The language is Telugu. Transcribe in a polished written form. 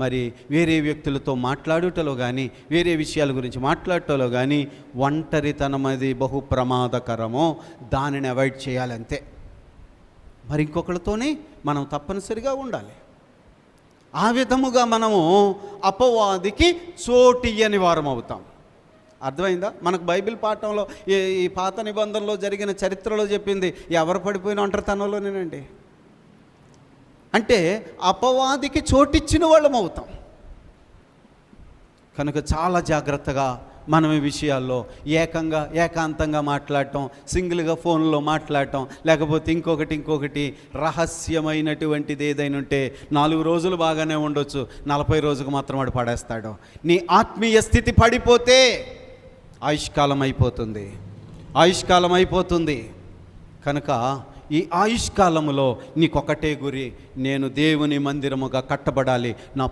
మరి వేరే వ్యక్తులతో మాట్లాడుటలో కానీ, వేరే విషయాల గురించి మాట్లాడటంలో కానీ ఒంటరితనం అది బహు ప్రమాదకరమో దానిని అవాయిడ్ చేయాలంతే. మరి ఇంకొకరితోనే మనం తప్పనిసరిగా ఉండాలి. ఆ విధముగా మనము అపవాదికి చోటియ్యని వారం అవుతాం. అర్థమైందా? మనకు బైబిల్ పాఠంలో ఈ పాత నిబంధనలో జరిగిన చరిత్రలో చెప్పింది ఎవరు పడిపోయిన ఒంటరితనంలోనేనండి. అంటే అపవాదికి చోటిచ్చిన వాళ్ళం అవుతాం. కనుక చాలా జాగ్రత్తగా మనం ఈ విషయాల్లో ఏకాంతంగా మాట్లాడటం, సింగిల్గా ఫోన్లో మాట్లాడటం, లేకపోతే ఇంకొకటి రహస్యమైనటువంటిది ఏదైనా ఉంటే 4 రోజులు బాగానే ఉండొచ్చు, 40 రోజుకు మాత్రం వాడు పడేస్తాడు. నీ ఆత్మీయ స్థితి పడిపోతే ఆయుష్కాలం అయిపోతుంది. కనుక ఈ ఆయుష్కాలములో నీకొకటే గురి, నేను దేవుని మందిరముగా కట్టబడాలి, నా